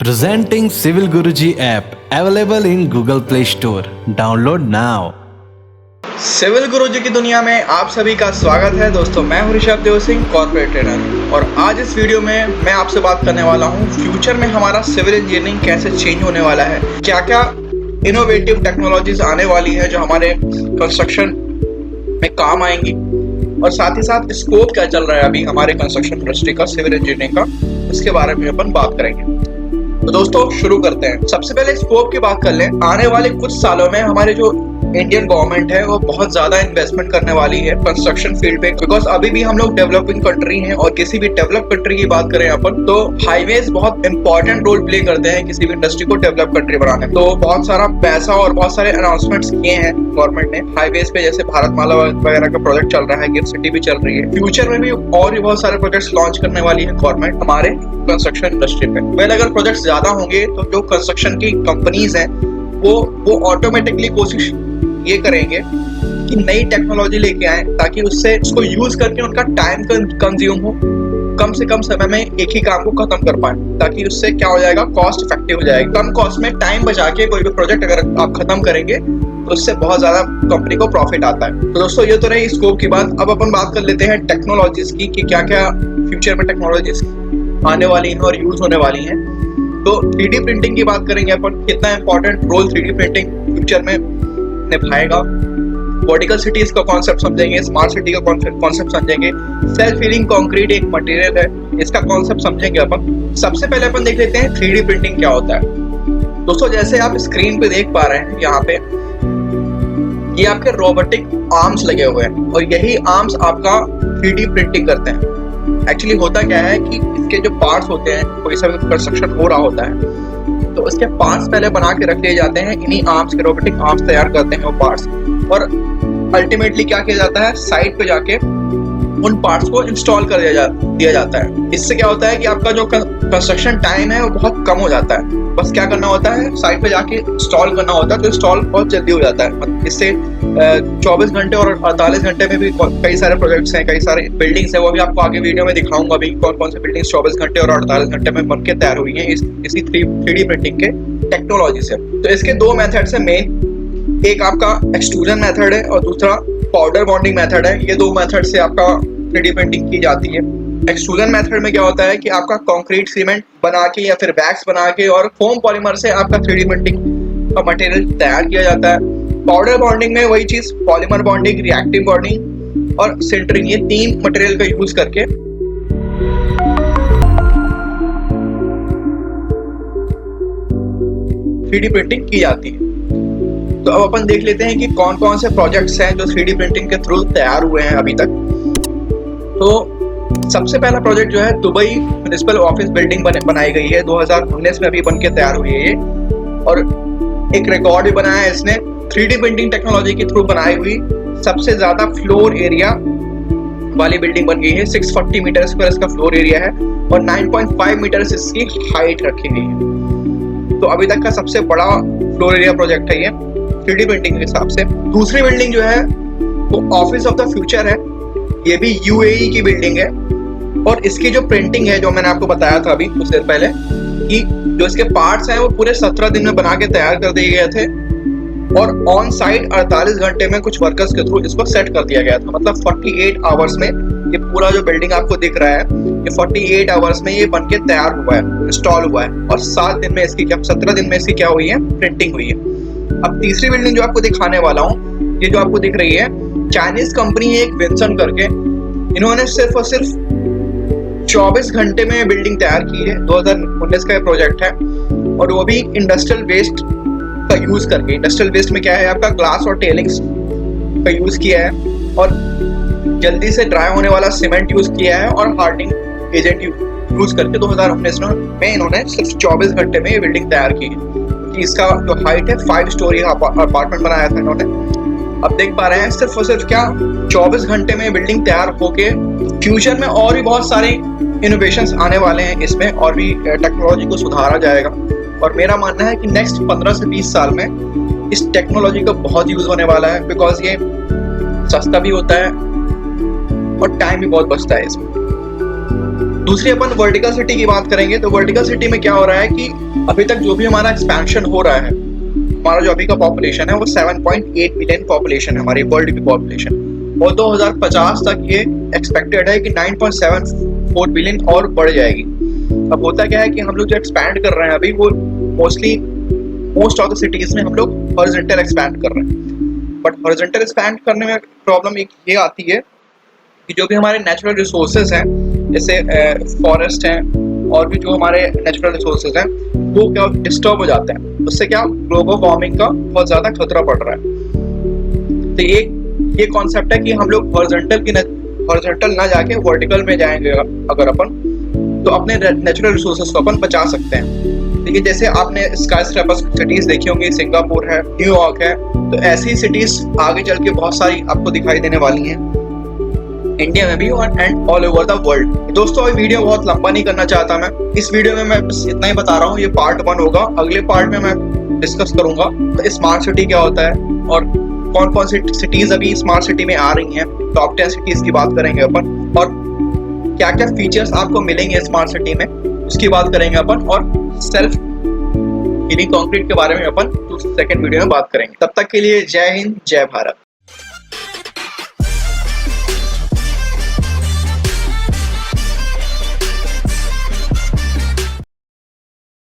Presenting Civil Guruji app available in Google Play Store. Download now. Civil Guruji की दुनिया में आप सभी का स्वागत है दोस्तों। मैं हूं ऋषभ देव सिंह, कॉर्पोरेट ट्रेनर, और आज इस वीडियो में मैं आपसे बात करने वाला हूं फ्यूचर में हमारा सिविल इंजीनियरिंग कैसे चेंज होने वाला है, क्या क्या इनोवेटिव टेक्नोलॉजीज आने वाली है जो हमारे कंस्ट्रक्शन में काम आएंगी, और साथ ही साथ स्कोप क्या चल रहा है अभी हमारे कंस्ट्रक्शन इंडस्ट्री का, सिविल इंजीनियरिंग का, इसके बारे में अपन बात करेंगे। तो दोस्तों शुरू करते हैं। सबसे पहले स्कोप की बात कर लें। आने वाले कुछ सालों में हमारे जो इंडियन गवर्नमेंट है वो बहुत ज्यादा इन्वेस्टमेंट करने वाली है कंस्ट्रक्शन फील्ड पे, बिकॉज अभी भी हम लोग डेवलपिंग कंट्री हैं, और किसी भी डेवलप कंट्री की बात करें अपन तो हाईवेज बहुत इंपॉर्टेंट रोल प्ले करते हैं किसी भी इंडस्ट्री को डेवलप कंट्री बनाने। तो बहुत सारा पैसा और बहुत सारे अनाउंसमेंट्स किए हैं गवर्नमेंट ने हाईवेज पे, जैसे भारतमाला वगैरह का प्रोजेक्ट चल रहा है, गिफ्ट सिटी भी चल रही है। फ्यूचर में भी और भी बहुत सारे प्रोजेक्ट्स लॉन्च करने वाली है गवर्नमेंट हमारे कंस्ट्रक्शन इंडस्ट्री पे। पहले अगर प्रोजेक्ट्स ज्यादा होंगे तो जो कंस्ट्रक्शन की कंपनीज हैं वो ऑटोमेटिकली कोशिश ये करेंगे कि नई टेक्नोलॉजी लेके आए ताकि उससे उसको यूज करके उनका टाइम कंज्यूम हो, कम से कम समय में एक ही काम को खत्म कर पाए, ताकि उससे क्या हो जाएगा, कॉस्ट इफेक्टिव हो जाएगा। कम कॉस्ट में टाइम बचा के कोई भी प्रोजेक्ट अगर आप खत्म करेंगे तो उससे बहुत ज्यादा कंपनी को प्रॉफिट आता है। तो दोस्तों ये तो रही स्कोप की बात। अब अपन बात कर लेते हैं टेक्नोलॉजीज की कि क्या क्या फ्यूचर में टेक्नोलॉजीज आने वाली हैं और यूज होने वाली हैं। तो 3D प्रिंटिंग की बात करेंगे अपन, कितना important role 3D printing future में निभाएगा। वर्टिकल सिटीज का कॉन्सेप्ट समझेंगे, स्मार्ट सिटी का कॉन्सेप्ट समझेंगे, सेल्फ हीलिंग कंक्रीट एक मटेरियल है, इसका कॉन्सेप्ट समझेंगे अपन। सबसे पहले अपन देख लेते हैं 3D प्रिंटिंग क्या होता है। दोस्तों जैसे आप स्क्रीन पे देख पा रहे हैं, यहाँ पे ये आपके रोबोटिक आर्म्स लगे हुए हैं, और यही आर्म्स आपका 3D प्रिंटिंग करते हैं। एक्चुअली होता क्या है कि इसके जो पार्ट्स होते हैं, कोई सा कंस्ट्रक्शन हो रहा होता है तो उसके पार्ट्स पहले बना के रख लिए जाते हैं, इन्हीं आर्म्स के रोबोटिक आर्म्स तैयार करते हैं वो पार्ट्स, और अल्टीमेटली क्या किया जाता है, साइट पे जाके उन पार्ट्स को इंस्टॉल कर दिया जाता है। इससे क्या होता है कि आपका जो कंस्ट्रक्शन टाइम है वो बहुत कम हो जाता है। बस क्या करना होता है, साइट पे जाके इंस्टॉल करना होता है, तो इंस्टॉल बहुत जल्दी हो जाता है। इससे 24 घंटे और 48 घंटे में भी कई सारे प्रोजेक्ट्स हैं, कई सारे बिल्डिंग्स हैं, वो भी आपको आगे वीडियो में दिखाऊंगा अभी कौन कौन सी बिल्डिंग्स 24 घंटे और 48 घंटे में बनके तैयार हुई हैं इसी 3D प्रिंटिंग के टेक्नोलॉजी से। तो इसके दो मेथड्स हैं मेन, एक आपका एक्सट्रूजन मेथड है और दूसरा पाउडर बॉन्डिंग मेथड है। ये दो मेथड से आपका 3D प्रिंटिंग की जाती है। एक्सट्रूजन मेथड में क्या होता है कि आपका कंक्रीट सीमेंट बना के या फिर वैक्स बना के और फोम पॉलीमर से आपका 3D प्रिंटिंग का मटेरियल तैयार किया जाता है। पाउडर बॉन्डिंग में वही चीज, पॉलीमर बॉन्डिंग, रिएक्टिव बॉन्डिंग और सिंटरिंग, ये तीन मटेरियल का यूज करके थ्री प्रिंटिंग की जाती है। तो अब अपन देख लेते हैं कि कौन कौन से प्रोजेक्ट्स हैं जो 3D प्रिंटिंग के थ्रू तैयार हुए हैं अभी तक। तो सबसे पहला प्रोजेक्ट जो है, दुबई म्युनिसिपल ऑफिस बिल्डिंग बनाई गई है, 2019 में अभी बनके तैयार हुई है ये, और एक रिकॉर्ड भी बनाया है इसने। 3D प्रिंटिंग टेक्नोलॉजी के थ्रू बनाई हुई सबसे ज्यादा फ्लोर एरिया वाली बिल्डिंग बन गई है। 640 मीटर स्क्वायर इसका फ्लोर एरिया है और 9.5 मीटर इसकी हाइट रखी गई है। तो अभी तक का सबसे बड़ा फ्लोर एरिया प्रोजेक्ट है ये 3D प्रिंटिंग के हिसाब से। दूसरी बिल्डिंग जो है वो ऑफिस ऑफ द फ्यूचर है, ये भी UAE की बिल्डिंग है, और इसकी जो प्रिंटिंग है, जो मैंने आपको बताया था अभी कुछ देर पहले, कि जो इसके पार्ट्स हैं वो पूरे 17 दिन में बना के तैयार कर दिए गए थे, और ऑन साइट 48 घंटे में कुछ वर्कर्स के थ्रू इसको सेट कर दिया गया था। मतलब 48 आवर्स में ये पूरा जो बिल्डिंग आपको दिख रहा है, ये 48 आवर्स में ये बन के तैयार हुआ है, इंस्टॉल हुआ है, और 7 दिन में इसकी 17 दिन में इसकी क्या हुई है, प्रिंटिंग हुई है। अब तीसरी बिल्डिंग जो आपको दिखाने वाला हूँ, ये जो आपको दिख रही है, चाइनीज कंपनी है एक विंसन करके, इन्होंने सिर्फ और सिर्फ 24 घंटे में बिल्डिंग तैयार की है। 2019 का ये प्रोजेक्ट है, और वो भी इंडस्ट्रियल वेस्ट का यूज करके। इंडस्ट्रियल वेस्ट में क्या है, आपका ग्लास और टेलिंग्स का यूज किया है, और जल्दी से ड्राई होने वाला सीमेंट यूज किया है, और हार्डनिंग एजेंट यूज करके 2019 में इन्होंने सिर्फ 24 घंटे में ये बिल्डिंग तैयार की है। इसका जो हाइट है 5 स्टोरी अपार्टमेंट बनाया था इन्होंने। अब देख पा रहे हैं सिर्फ और सिर्फ क्या 24 घंटे में बिल्डिंग तैयार होके। फ्यूचर में और भी बहुत सारे इनोवेशंस आने वाले हैं इसमें, और भी टेक्नोलॉजी को सुधारा जाएगा, और मेरा मानना है कि नेक्स्ट 15 से 20 साल में इस टेक्नोलॉजी का बहुत यूज होने वाला है, बिकॉज ये सस्ता भी होता है और टाइम भी बहुत बचता है इसमें। दूसरी अपन वर्टिकल सिटी की बात करेंगे। तो वर्टिकल सिटी में क्या हो रहा है कि अभी तक जो भी हमारा एक्सपेंशन हो रहा है, हमारा जो अभी का पॉपुलेशन है वो 7.8 मिलियन पॉपुलेशन है, हमारी वर्ल्ड की पॉपुलेशन, और 2050 तक ये एक्सपेक्टेड है कि 9.74 बिलियन और बढ़ जाएगी। अब होता क्या है कि हम लोग जो एक्सपैंड कर रहे हैं अभी वो मोस्ट ऑफ द सिटीज में हम लोग हॉरिजॉन्टल एक्सपैंड कर रहे हैं। बट हॉरिजॉन्टल एक्सपैंड करने में प्रॉब्लम एक ये आती है कि जो भी हमारे नेचुरल रिसोर्सेज हैं, जैसे फॉरेस्ट हैं और भी जो हमारे नेचुरल रिसोर्सेज हैं, वो क्या डिस्टर्ब हो जाते हैं। उससे क्या ग्लोबल वार्मिंग का बहुत ज़्यादा खतरा पड़ रहा है। तो ये कॉन्सेप्ट है कि हम लोग हॉरिजॉन्टल ना जाके वर्टिकल में जाएंगे अगर अपन, तो अपने नेचुरल रिसोर्सेज को अपन बचा सकते हैं। देखिए जैसे आपने स्काई स्क्रैपर सिटीज देखी होंगी, सिंगापुर है, न्यूयॉर्क है, तो ऐसी सिटीज आगे चल के बहुत सारी आपको दिखाई देने वाली हैं इंडिया में भी and all over the world. दोस्तों ये वीडियो बहुत लंबा नहीं करना चाहता मैं, इस वीडियो में मैं बस इतना ही बता रहा हूँ। ये पार्ट 1 होगा, अगले पार्ट में मैं डिस्कस करूंगा तो स्मार्ट सिटी क्या होता है और कौन कौन सी सिटीज अभी स्मार्ट सिटी में आ रही हैं। टॉप 10 सिटीज की बात करेंगे अपन, और क्या क्या फीचर्स आपको मिलेंगे स्मार्ट सिटी में उसकी बात करेंगे अपन, और सेल्फ हीलिंग कंक्रीट के बारे में अपन सेकंड वीडियो में बात करेंगे। तब तक के लिए जय हिंद, जय भारत।